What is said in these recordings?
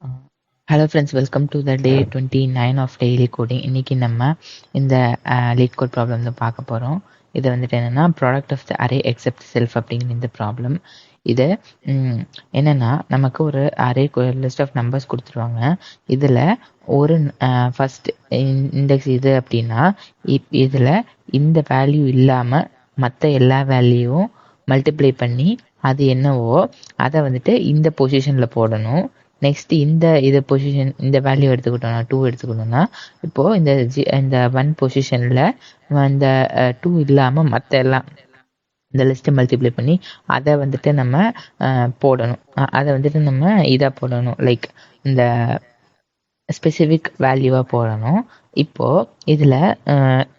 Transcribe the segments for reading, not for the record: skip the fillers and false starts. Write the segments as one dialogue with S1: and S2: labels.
S1: Hello friends, welcome to the day 29 of daily coding. இன்றைக்கி நம்ம இந்த லீட் கோட் ப்ராப்ளம் தான் பார்க்க போகிறோம். இது வந்துட்டு என்னென்னா product of the array except self அப்படிங்கிற இந்த ப்ராப்ளம். இது என்னென்னா நமக்கு ஒரு அரே லிஸ்ட் ஆஃப் நம்பர்ஸ் கொடுத்துருவாங்க. இதில் ஒரு ஃபஸ்ட் இண்டெக்ஸ் இது அப்படின்னா இதில் இந்த வேல்யூ இல்லாமல் மற்ற எல்லா வேல்யூவும் மல்டிப்ளை பண்ணி அது என்னவோ அதை வந்துட்டு இந்த பொசிஷனில் போடணும். நெக்ஸ்ட் இந்த பொசிஷன் இந்த வேல்யூ எடுத்துக்கிட்டோம்னா 2 எடுத்துக்கிட்டோம்னா இப்போது இந்த 1 பொசிஷனில் இந்த 2 இல்லாமல் மற்ற எல்லாம் இந்த லிஸ்ட்டை மல்டிப்ளை பண்ணி அதை வந்துட்டு நம்ம போடணும். அதை வந்துட்டு நம்ம இதாக போடணும், லைக் இந்த ஸ்பெசிஃபிக் வேல்யூவாக போடணும். இப்போது இதில்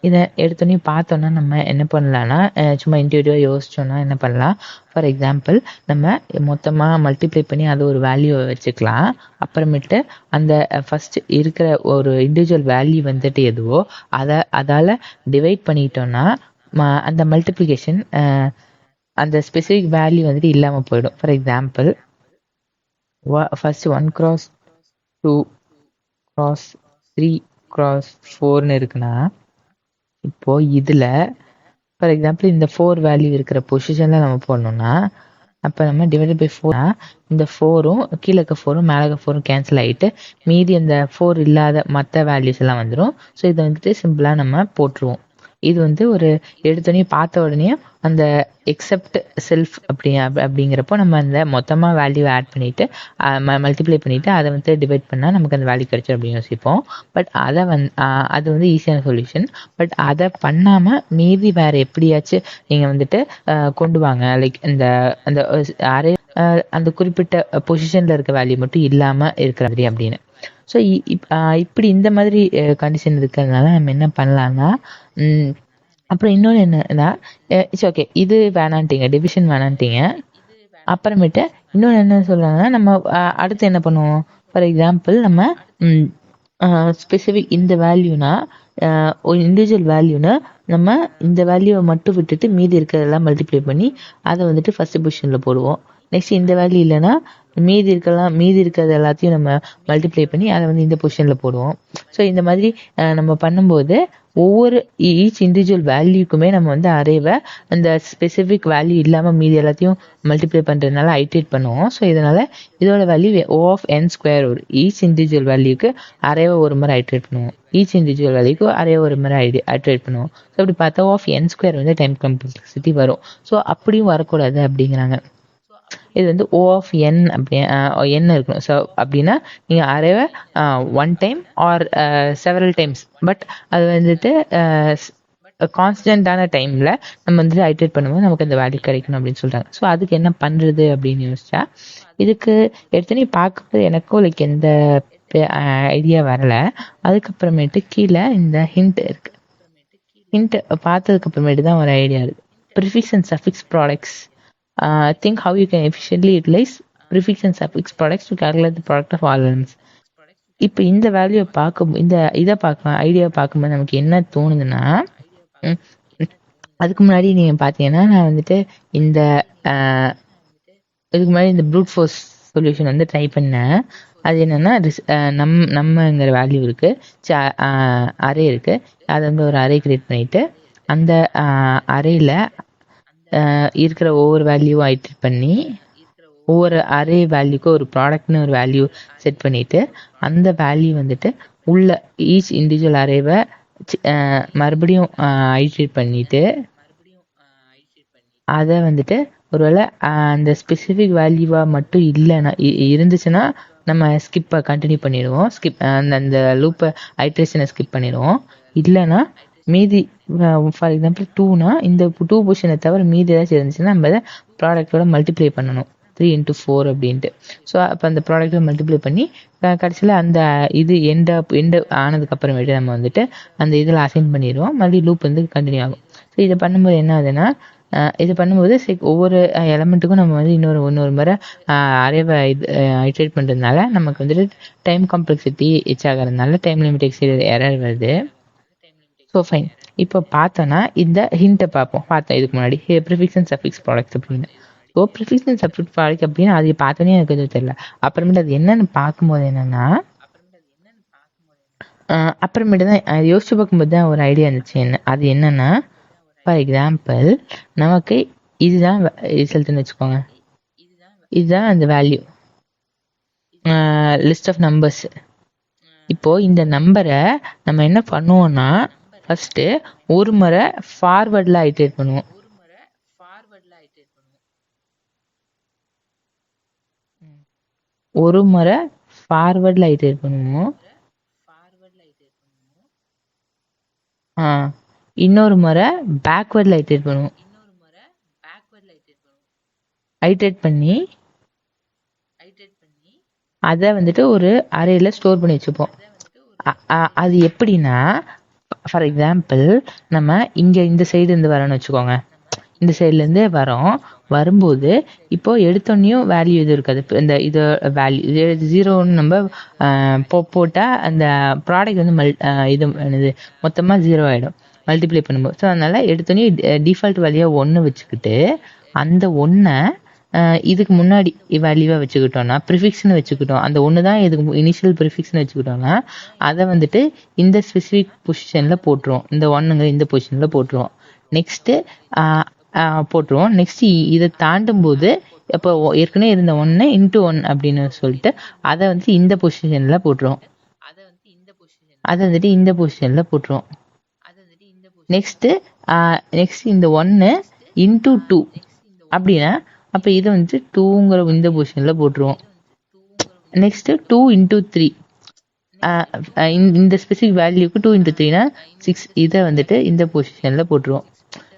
S1: இதை எடுத்தோன்னே பார்த்தோன்னா நம்ம என்ன பண்ணலான்னா சும்மா இன்டிவிஜுவலாக யோசிச்சோன்னா என்ன பண்ணலாம். ஃபார் எக்ஸாம்பிள் நம்ம மொத்தமாக மல்டிப்ளை பண்ணி அதை ஒரு வேல்யூவை வச்சுக்கலாம். அப்புறமேட்டு அந்த ஃபஸ்ட் இருக்கிற ஒரு இண்டிவிஜுவல் வேல்யூ வந்துட்டு எதுவோ அதால் டிவைட் பண்ணிட்டோன்னா அந்த மல்டிப்ளிகேஷன் அந்த ஸ்பெசிஃபிக் வேல்யூ வந்துட்டு இல்லாமல் போயிடும். ஃபார் எக்ஸாம்பிள் ஃபஸ்ட்டு 1 × 2 × 3 × 4ன்னு இருக்குன்னா இப்போது இதில் ஃபார் எக்ஸாம்பிள் இந்த 4 வேல்யூ இருக்கிற பொசிஷனில் நம்ம போடணும்னா அப்போ நம்ம டிவைடட் பை 4 இந்த 4ம் கீழே இருக்க 4ம் மேலே இருக்க 4ம் கேன்சல் ஆகிட்டு மீதி இந்த 4 இல்லாத மற்ற வேல்யூஸ் எல்லாம் வந்துடும். ஸோ இதை வந்துட்டு சிம்பிளாக நம்ம போட்டுருவோம். இது வந்து ஒரு எடுத்தோடனே பார்த்த உடனே அந்த எக்ஸெப்ட் செல்ஃப் அப்படிங்கிறப்போ நம்ம அந்த மொத்தமாக வேல்யூ ஆட் பண்ணிவிட்டு மல்டிப்ளை பண்ணிவிட்டு அதை வந்து டிவைட் பண்ணால் நமக்கு அந்த வேல்யூ கிடைச்சிடும் அப்படின்னு யோசிப்போம். பட் அது வந்து ஈஸியான சொல்யூஷன். பட் அதை பண்ணாமல் மீதி வேறு எப்படியாச்சும் நீங்கள் வந்துட்டு கொண்டு வாங்க, லைக் அந்த அரே அந்த குறிப்பிட்ட பொசிஷனில் இருக்க வேல்யூ மட்டும் இல்லாமல் இருக்கிற மாதிரி அப்படின்னு. ஸோ இப்படி இந்த மாதிரி கண்டிஷன் இருக்கிறதுனால நம்ம என்ன பண்ணலான்னா அப்புறம் இன்னொன்று என்னன்னா இட்ஸ் ஓகே, இது வேணான்ட்டீங்க, டிவிஷன் வேணான்ட்டீங்க. அப்புறமேட்டு இன்னொன்று என்ன சொல்கிறாங்கன்னா நம்ம அடுத்து என்ன பண்ணுவோம். ஃபார் எக்ஸாம்பிள் நம்ம ஸ்பெசிஃபிக் இந்த வேல்யூனா ஒரு இண்டிவிஜுவல் வேல்யூனா நம்ம இந்த வேல்யூவை மட்டும் விட்டுட்டு மீதி இருக்கிறதெல்லாம் மல்டிப்ளை பண்ணி அதை வந்துட்டு ஃபஸ்ட்டு பொசிஷனில் போடுவோம். நெக்ஸ்ட் இந்த வேல்யூ இல்லைன்னா மீதி இருக்கிறது எல்லாத்தையும் நம்ம மல்டிப்ளை பண்ணி அதை வந்து இந்த பொசிஷனில் போடுவோம். ஸோ இந்த மாதிரி நம்ம பண்ணும்போது ஒவ்வொரு ஈச் இண்டிவிஜுவல் வேல்யூக்குமே நம்ம வந்து அரேவை அந்த ஸ்பெசிஃபிக் வேல்யூ இல்லாமல் மீதி எல்லாத்தையும் மல்டிப்ளை பண்ணுறதுனால ஐட்ரேட் பண்ணுவோம். ஸோ இதனால் இதோட வேல்யூ O(n²) வரும். ஈச் இண்டிவிஜுவல் வேல்யூக்கு அரேவை ஒரு முறை ஐட்ரேட் பண்ணுவோம், ஈச் இண்டிவிஜுவல் வேல்யூக்கு அரேவை ஒரு முறை ஐட்ரேட் பண்ணுவோம். ஸோ அப்படி பார்த்தா O(n² வந்து டைம் காம்ப்ளெக்சிட்டி வரும். ஸோ அப்படியும் வரக்கூடாது அப்படிங்கிறாங்க. இது வந்து O(n) அப்படி n இருக்கணும். ஸோ அப்படின்னா நீங்கள் அரேவை 1 time or several times, but அது வந்துட்டு கான்ஸ்டன்டான டைமில் நம்ம வந்துட்டு ஐட்ரேட் பண்ணும்போது நமக்கு அந்த வேல்யூ கிடைக்கணும் அப்படின்னு சொல்கிறாங்க. ஸோ அதுக்கு என்ன பண்ணுறது அப்படின்னு யோசிச்சா இதுக்கு எடுத்தோன்னே பார்க்கும்போது எனக்கும் லைக் எந்த ஐடியா வரலை. அதுக்கப்புறமேட்டு கீழே இந்த ஹிண்ட் இருக்குது. ஹிண்ட் பார்த்ததுக்கப்புறமேட்டு தான் ஒரு ஐடியா இருக்குது. Prefix and suffix products. Think how you can efficiently utilize prefix and suffix products to calculate the product of all elements. இப்போ இந்த வேல்யூவை ஐடியாவை பார்க்கும்போது நமக்கு என்ன தோணுதுன்னா, அதுக்கு முன்னாடி நீங்கள் பார்த்தீங்கன்னா நான் வந்துட்டு இதுக்கு முன்னாடி இந்த ப்ரூட் ஃபோர்ஸ் சொல்யூஷன் வந்து ட்ரை பண்ணேன். அது என்னென்னா நம்மங்கிற வேல்யூ இருக்குது, அரே இருக்குது. அதை வந்து ஒரு அரே கிரியேட் பண்ணிவிட்டு அந்த அரேயில் இருக்கிற ஒவ்வொரு வேல்யூவும் ஐட்ரேட் பண்ணி ஒவ்வொரு அரே வேல்யூக்கு ஒரு ப்ராடக்ட்னு ஒரு வேல்யூ செட் பண்ணிவிட்டு அந்த வேல்யூ வந்துட்டு உள்ள ஈச் இண்டிவிஜுவல் அரேவை மறுபடியும் ஐட்ரேட் பண்ணிவிட்டு அதை வந்துட்டு ஒருவேளை அந்த ஸ்பெசிஃபிக் வேல்யூவாக மட்டும் இல்லைன்னா இருந்துச்சுன்னா நம்ம ஸ்கிப்பை கண்டினியூ பண்ணிடுவோம், அந்த லூப்பை ஐட்ரேஷனை ஸ்கிப் பண்ணிடுவோம். இல்லைன்னா மீதி ஃபார் எக்ஸாம்பிள் 2னா இந்த 2 பொசிஷனை தவிர மீதி ஏதாச்சும் இருந்துச்சுன்னா நம்ம அதை ப்ராடக்டோட மல்டிப்ளை பண்ணணும் 3 × 4 அப்படின்ட்டு. ஸோ அப்போ அந்த ப்ராடக்டை மல்டிப்ளை பண்ணி கடைசியில் அந்த இது எண்டு ஆனதுக்கப்புறமேட்டு நம்ம வந்துட்டு அந்த இதில் அசைன் பண்ணிடுவோம். மறுபடியும் லூப் வந்து கண்டினியூ ஆகும். ஸோ இதை பண்ணும்போது என்ன ஆகுதுன்னா இது பண்ணும்போது ஒவ்வொரு எலமெண்ட்டுக்கும் நம்ம வந்து இன்னொரு முறை அரேவை ஐட்ரேட் பண்ணுறதுனால நமக்கு வந்துட்டு டைம் காம்ப்ளெக்சிட்டி ஆகிறதுனால டைம் லிமிட் எக்ஸீட் எரர் வருது. So fine. இப்போ பார்த்தோன்னா இந்த ஹிண்ட்டை பார்த்தோம் இதுக்கு முன்னாடி ப்ரிஃபிக்ஸ் அண்ட் சஃபிக்ஸ் ப்ராடக்ட்ஸ் அப்படின்னு. So prefix and substitute product அப்படின்னு அது பார்த்தோன்னே எனக்கு எதுவும் தெரியல. அப்புறமேட்டு அது என்னன்னு பார்க்கும்போது என்னன்னா அப்புறமேட்டு தான் யோசிச்சு பார்க்கும்போது தான் ஒரு ஐடியா இருந்துச்சு. அது என்னன்னா, ஃபார் எக்ஸாம்பிள் நமக்கு இதுதான் ரிசல்ட்னு வச்சுக்கோங்க. இதுதான் அந்த வேல்யூ லிஸ்ட் ஆஃப் நம்பர்ஸ். இப்போ இந்த நம்பரை நம்ம என்ன பண்ணுவோம்னா ஃபர்ஸ்ட் ஒரு முறை ஃபார்வர்டில் ஐட்ரேட் பண்ணுவோம். ஒரு முறை ஃபார்வர்டில் ஐட்ரேட் பண்ணுவோம். இன்னொரு முறை பேக்வர்டில் ஐட்ரேட் பண்ணுவோம். ஐட்ரேட் பண்ணி அதை வந்துட்டு ஒரு அரேல ஸ்டோர் பண்ணி வச்சுப்போம். அது எப்படின்னா ஃபார் எக்ஸாம்பிள் நம்ம இங்கே இந்த சைடு இருந்து வரோன்னு வச்சுக்கோங்க. இந்த சைட்லேருந்து வரும்போது இப்போ எடுத்தோன்னையும் வேல்யூ இது இருக்காது. இந்த இது வேல்யூ ஜீரோன்னு நம்ம போட்டால் அந்த ப்ராடக்ட் வந்து இது என்னது மொத்தமாக 0 ஆகிடும் மல்டிப்ளை பண்ணும்போது. ஸோ அதனால் எடுத்தோன்னே டிஃபால்ட் வேல்யூவாக 1 வச்சுக்கிட்டு அந்த 1 இதுக்கு முன்னாடி வேல்யூவாக வச்சுக்கிட்டோம்னா ப்ரிஃபிக்ஸ்னு வச்சுக்கிட்டோம். அந்த ஒன்று தான் இதுக்கு இனிஷியல் ப்ரிஃபிக்ஸ்னு வச்சுக்கிட்டோம்னா அதை வந்துட்டு இந்த ஸ்பெசிஃபிக் பொசிஷனில் போட்டுருவோம். இந்த 1ங்க இந்த பொசிஷனில் போட்டுருவோம். நெக்ஸ்ட்டு போட்டுருவோம். நெக்ஸ்ட் இதை தாண்டும் போது இப்போ ஏற்கனவே இருந்த 1 × 1 அப்படின்னு சொல்லிட்டு அதை வந்து இந்த பொசிஷனில் போட்டுருவோம். அதை வந்துட்டு இந்த பொசிஷனில் போட்டுருவோம். நெக்ஸ்ட் இந்த 1 × 2 அப்படின்னா அப்போ இதை வந்துட்டு 2ங்கிற இந்த பொசிஷனில் போட்டுருவோம். நெக்ஸ்ட் 2 × 3 இந்த ஸ்பெசிஃபிக் வேல்யூக்கு 2 × 3னா 6. இதை வந்துட்டு இந்த பொசிஷனில் போட்டுருவோம்.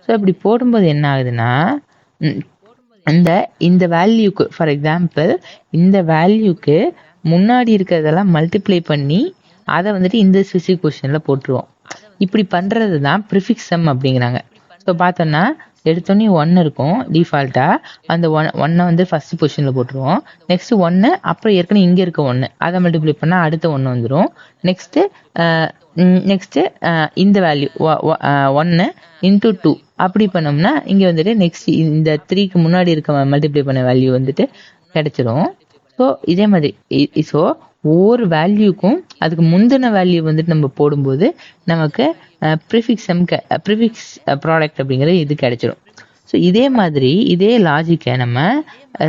S1: ஸோ இப்படி போடும்போது என்ன ஆகுதுன்னா இந்த வேல்யூக்கு ஃபார் எக்ஸாம்பிள் இந்த வேல்யூக்கு முன்னாடி இருக்கிறதெல்லாம் மல்டிப்ளை பண்ணி அதை வந்துட்டு இந்த ஸ்பெசிஃபிக் பொசிஷனில் போட்டுருவோம். இப்படி பண்ணுறது தான் ப்ரிஃபிக்ஸ் சம் அப்படிங்கிறாங்க. ஸோ பார்த்தோன்னா எடுத்தோன்னே 1 இருக்கும் டிஃபால்ட்டாக. அந்த 1 வந்து ஃபர்ஸ்ட் பொசிஷனில் போட்டுருவோம். நெக்ஸ்ட் 1 அப்புறம் ஏற்கனவே இங்கே இருக்க 1 அதை மல்டிப்ளை பண்ணால் அடுத்த 1 வந்துடும். நெக்ஸ்ட்டு இந்த வேல்யூ 1 × 2 அப்படி பண்ணோம்னா இங்கே வந்துட்டு நெக்ஸ்ட் இந்த 3க்கு முன்னாடி இருக்க மல்டிப்ளை பண்ண வேல்யூ வந்துட்டு கிடைச்சிரும். ஸோ இதே மாதிரி ஸோ ஒவ்வொரு வேல்யூக்கும் அதுக்கு முந்தின வேல்யூ வந்துட்டு நம்ம போடும்போது நமக்கு ப்ரிஃபிக்ஸ் ப்ராடக்ட் அப்படிங்கிறது இது கிடைச்சிடும். ஸோ இதே மாதிரி இதே லாஜிக்கை நம்ம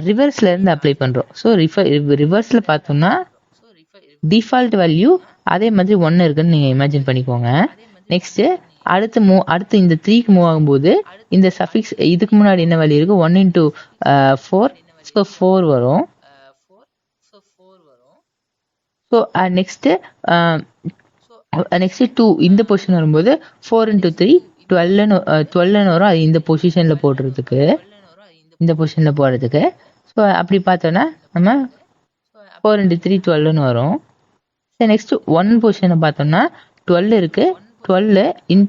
S1: ரிவர்ஸ்ல இருந்து அப்ளை பண்ணுறோம். ஸோ ரிவர்ஸில் பார்த்தோம்னா டிஃபால்ட் வேல்யூ அதே மாதிரி 1 இருக்குன்னு நீங்கள் இமேஜின் பண்ணிக்கோங்க. நெக்ஸ்ட்டு அடுத்து இந்த 3க்கு மூவ் ஆகும்போது இந்த சஃபிக்ஸ் இதுக்கு முன்னாடி என்ன வேல்யூ இருக்குது 1 × 4 ஸோ 4 வரும். ஸோ நெக்ஸ்ட்டு 2 இந்த பொசிஷன் வரும்போது 4 × 3 12ன்னு வரும். அது இந்த பொசிஷனில் போடுறதுக்கு ஸோ அப்படி பார்த்தோன்னா நம்ம 4 × 3 12ன்னு வரும். ஸோ நெக்ஸ்ட்டு 1 பொசிஷனை பார்த்தோம்னா 12 இருக்குது. 12 ×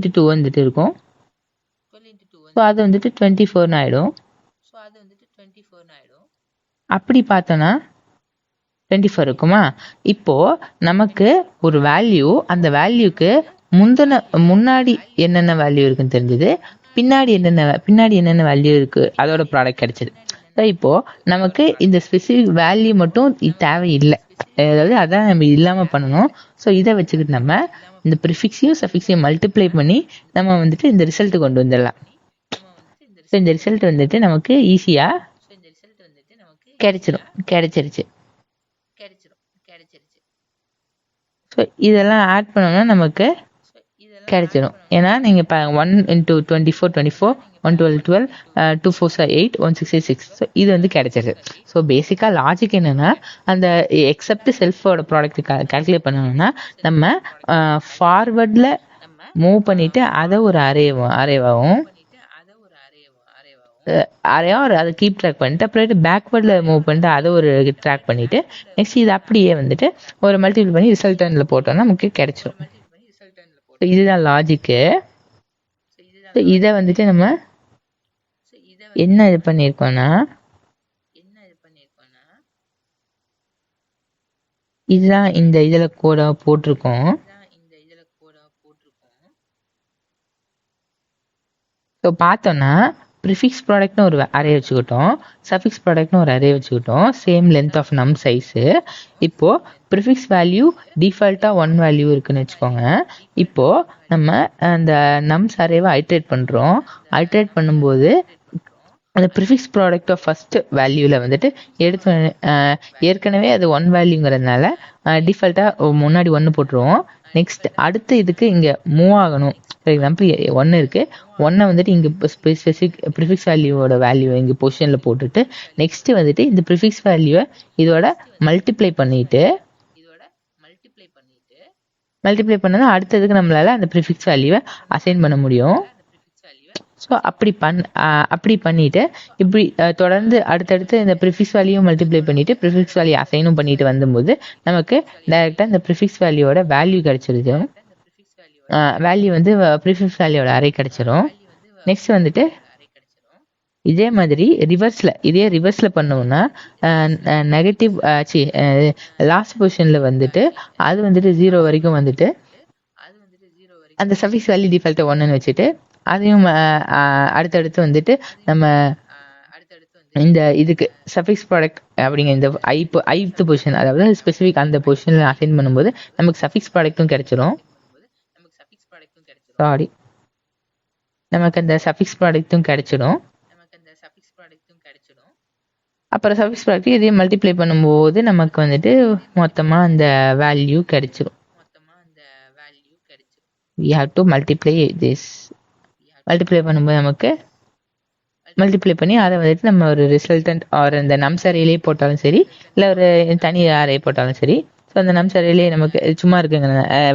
S1: 2 வந்துட்டு இருக்கும். ஸோ அது வந்துட்டு 24ன்னு ஆகிடும். அப்படி பார்த்தோன்னா 24 இருக்குமா. இப்போ நமக்கு ஒரு வேல்யூ அந்த வேல்யூக்கு முன்னாடி என்னென்ன வேல்யூ இருக்குன்னு தெரிஞ்சது, பின்னாடி என்னென்ன வேல்யூ இருக்கு அதோட ப்ராடக்ட் கிடைச்சது. ஸோ இப்போ நமக்கு இந்த ஸ்பெசிஃபிக் வேல்யூ மட்டும் தேவையில்லை, அதாவது அதான் நம்ம இல்லாமல் பண்ணணும். ஸோ இதை வச்சுக்கிட்டு நம்ம இந்த ப்ரிஃபிக்ஸையும் சஃபிக்ஸையும் மல்டிப்ளை பண்ணி நம்ம வந்துட்டு இந்த ரிசல்ட் கொண்டு வந்துடலாம். ஸோ இந்த ரிசல்ட் வந்துட்டு நமக்கு ஈஸியாக கிடைச்சிருச்சு. ஸோ இதெல்லாம் ஆட் பண்ணோம்னா நமக்கு கிடைச்சிடும். ஏன்னா நீங்கள் இப்போ 1 × 24 24 1 12 12 2 4 8 1 6 6. ஸோ இது வந்து கிடைச்சிருது. ஸோ பேசிக்காக லாஜிக் என்னென்னா அந்த எக்ஸப்ட் செல்ஃபோட ப்ராடக்ட் கால்குலேட் பண்ணணும்னா நம்ம ஃபார்வர்டில் மூவ் பண்ணிவிட்டு அதை ஒரு அரேவாகவும் அதை கீப் ட்ராக் பண்ணிட்டு அப்புறம் பேக்வேர்டில் மூவ் பண்ணிட்டு அதை ஒரு ட்ராக் பண்ணிவிட்டு நெக்ஸ்ட் இது அப்படியே வந்துட்டு ஒரு மல்டிபிள் பண்ணி ரிசல்டன்ல போட்டோம்னா நமக்கு கிடைச்சிடும். ஸோ இதுதான் லாஜிக்கு. ஸோ இதை வந்துட்டு நம்ம என்ன இது பண்ணியிருக்கோம்னா இதுதான் இந்த இதில் கூட போட்டிருக்கோம். ஸோ பார்த்தோன்னா ப்ரிஃபிக்ஸ் ப்ராடக்ட்னு ஒரு அரே வச்சுக்கிட்டோம், சஃபிக்ஸ் ப்ராடக்ட்னு ஒரு அரே வச்சுக்கிட்டோம், சேம் லென்த் ஆஃப் நம் சைஸு. இப்போது ப்ரிஃபிக்ஸ் வேல்யூ டிஃபால்ட்டாக 1 வேல்யூ இருக்குன்னு வச்சுக்கோங்க. இப்போது நம்ம அந்த நம்ஸ் அரேவை ஐட்ரேட் பண்ணுறோம். ஐட்ரேட் பண்ணும்போது அந்த ப்ரிஃபிக்ஸ் ப்ராடக்ட் ஆஃப் ஃபஸ்ட்டு வேல்யூவில் வந்துட்டு எடுத்து ஏற்கனவே அது 1 வேல்யூங்கிறதுனால டிஃபால்ட்டாக முன்னாடி 1 போட்டுருவோம். நெக்ஸ்ட் அடுத்து இதுக்கு இங்கே மூவ் ஆகணும். ஃபார் எக்ஸாம்பிள் 1 இருக்குது, 1 வந்துட்டு இங்கே ஸ்பெசிஃபிக் ப்ரிஃபிக்ஸ் வேல்யூவோட வேல்யூ இங்கே பொசிஷனில் போட்டுட்டு நெக்ஸ்ட்டு வந்துட்டு இந்த ப்ரிஃபிக்ஸ் வேல்யூவை இதோட மல்டிப்ளை பண்ணிவிட்டு பண்ணால் அடுத்ததுக்கு நம்மளால் அந்த ப்ரிஃபிக்ஸ் வேல்யூவை அசைன் பண்ண முடியும். ஸோ அப்படி பண்ணிவிட்டு இப்படி தொடர்ந்து அடுத்தடுத்து இந்த ப்ரிஃபிக்ஸ் வேல்யூ மல்டிப்ளை பண்ணிவிட்டு ப்ரிஃபிக்ஸ் வேல்யூ அசைனும் பண்ணிட்டு வந்தபோது நமக்கு டைரெக்டாக இந்த ப்ரிஃபிக்ஸ் வேல்யூவோட வேல்யூ கிடச்சிருது. வேல்யூ வந்து ப்ரிஃபிக்ஸ் வேல்யூவோட அரே கிடச்சிரும். நெக்ஸ்ட் வந்துட்டு இதே மாதிரி ரிவர்ஸில் பண்ணோம்னா நெகட்டிவ் லாஸ்ட் பொசிஷனில் வந்துட்டு அது வந்துட்டு 0 வரைக்கும் வந்துட்டு அந்த சஃபிக்ஸ் வேல்யூ டிஃபால்ட்டை 1ன்னு வச்சுட்டு அதையும் அடுத்தடுத்து வந்துட்டு நம்ம இந்த இதுக்கு சஃபிக்ஸ் ப்ராடக்ட் அப்படிங்கிற இந்த ஐத்து பொசிஷன், அதாவது ஸ்பெசிஃபிக் அந்த பொசிஷனில் அசைன் பண்ணும்போது நமக்கு சஃபிக்ஸ் ப்ராடக்ட்டும் கிடைச்சிரும். நமக்கு அந்த சஃபிக்ஸ் ப்ராடக்ட்டும் கிடைச்சிடும். அப்புறம் சஃபிக்ஸ் ப்ராடக்ட் இதையும் மல்டிப்ளை பண்ணும்போது நமக்கு வந்துட்டு மொத்தமாக அந்த வேல்யூ கிடைச்சிரும். we have to multiply this. Multiply பண்ணும்போது நமக்கு மல்டிப்ளை பண்ணி அதை வந்துட்டு நம்ம ஒரு ரிசல்டன்ட் ஆர் அந்த நம்ஸ் அரேலே போட்டாலும் சரி, இல்லை ஒரு தனி அரே போட்டாலும் சரி. ஸோ அந்த நம்ஸ் அரேலே நமக்கு சும்மா இருக்குங்க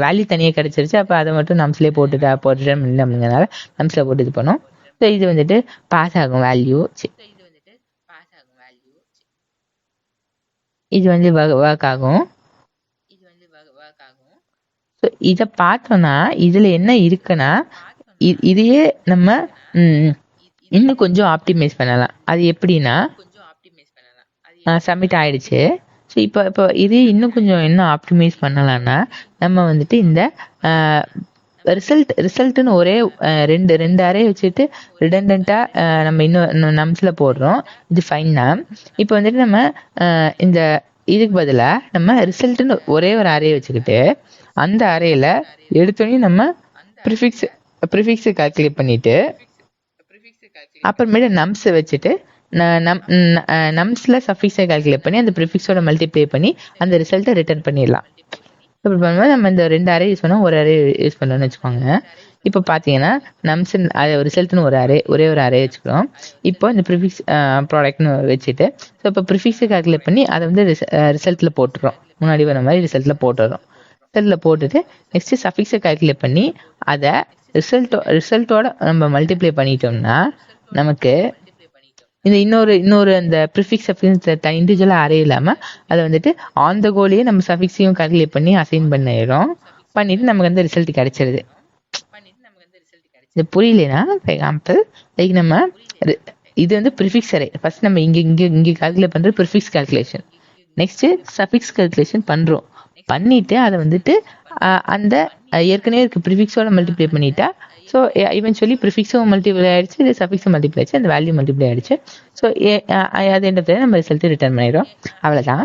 S1: வேல்யூ தனியாக கிடச்சிருச்சு. அப்போ அதை மட்டும் நம்ஸ்லேயே போட்டுட்டு அப்படிங்கிறனால நம்ஸில் போட்டு இது பண்ணோம். ஸோ இது வந்துட்டு பாஸ் ஆகும் வேல்யூ. இது வந்து ஒர்க் ஆகும். ஸோ இதை பார்த்தோன்னா இதில் என்ன இருக்குன்னா இதையே நம்ம இன்னும் கொஞ்சம் ஆப்டிமைஸ் பண்ணலாம். அது எப்படின்னா சப்மிட் ஆயிடுச்சு. ஸோ இப்போ இதே இன்னும் கொஞ்சம் என்ன ஆப்டிமைஸ் பண்ணலாம்னா நம்ம வந்துட்டு இந்த ரிசல்ட்டுன்னு ஒரே ரெண்டு அரே வச்சுட்டு ரிடண்டண்ட்டாக நம்ம இன்னும் நம்ஸில் போடுறோம். இது ஃபைன்னா இப்போ வந்துட்டு நம்ம இந்த இதுக்கு பதிலாக நம்ம ரிசல்ட்டுன்னு ஒரே ஒரு அரே வச்சுக்கிட்டு அந்த அரேயில் எடுத்தோடனே நம்ம ப்ரிஃபிக்ஸை கால்குலேட் பண்ணிவிட்டு அப்புறமேட்டு நம்ஸை வச்சுட்டு நம்ஸில் சஃபிக்ஸை கால்குலேட் பண்ணி அந்த ப்ரிஃபிக்ஸோட மல்டிப்ளை பண்ணி அந்த ரிசல்ட்டை ரிட்டர்ன் பண்ணிடலாம். இப்படி பண்ணும்போது நம்ம இந்த 2 அரே யூஸ் பண்ணோம், ஒரு அரே யூஸ் பண்ணோம்னு வச்சுக்கோங்க. இப்போ பார்த்தீங்கன்னா நம்ஸ் ரிசல்ட்னு ஒரே ஒரு அரே வச்சுக்கிறோம். இப்போ இந்த ப்ரிஃபிக்ஸ் ப்ராடக்ட்னு வச்சுட்டு ஸோ இப்போ ப்ரிஃபிக்ஸை கால்குலேட் பண்ணி அதை வந்து ரிசல்ட்டில் போட்டுறோம். முன்னாடி வர மாதிரி ரிசல்ட்டில் போட்டுட்டு நெக்ஸ்ட்டு சஃபிக்ஸை கால்குலேட் பண்ணி அதை ரிசல்ட்டோட நம்ம மல்டிப்ளை பண்ணிட்டோம்னா நமக்கு இந்த இன்னொரு அந்த ப்ரிஃபிக்ஸ் சஃபிக்ஸ் இண்டிவிஜுவலாக அரே இல்லாமல் அதை வந்துட்டு ஆன் த கோலையே நம்ம சஃபிக்ஸையும் கால்குலேட் பண்ணி அசைன் பண்ணிட்டு நமக்கு அந்த ரிசல்ட் கிடைச்சிருது. இது புரியலனா ஃபார் எக்ஸாம்பிள் லைக் நம்ம இது வந்து ப்ரிஃபிக்ஸ் அரே. ஃபர்ஸ்ட் நம்ம இங்கே கால்குலேட் பண்ணுறது prefix calculation, next suffix calculation பண்ணுறோம். பண்ணிட்டு அதை வந்துட்டு அந்த ஏற்கனவே இருக்க ப்ரிஃபிக்ஸோட மல்டிப்ளை பண்ணிட்டா ஸோ ஈவென்ச்சுவலி ப்ரிஃபிக்ஸும் மல்டிப்ளை ஆகிடுச்சு, இது சஃபிக்ஸும் மல்டிப்ளை ஆகிடுச்சு, அந்த வேல்யூ மல்டிப்ளை ஆகிடுச்சு. ஸோ அது எண்ட் ஆஃப் த நம்ம ரிசல்ட்டு ரிட்டர்ன் பண்ணிடுறோம். அவ்வளோதான்.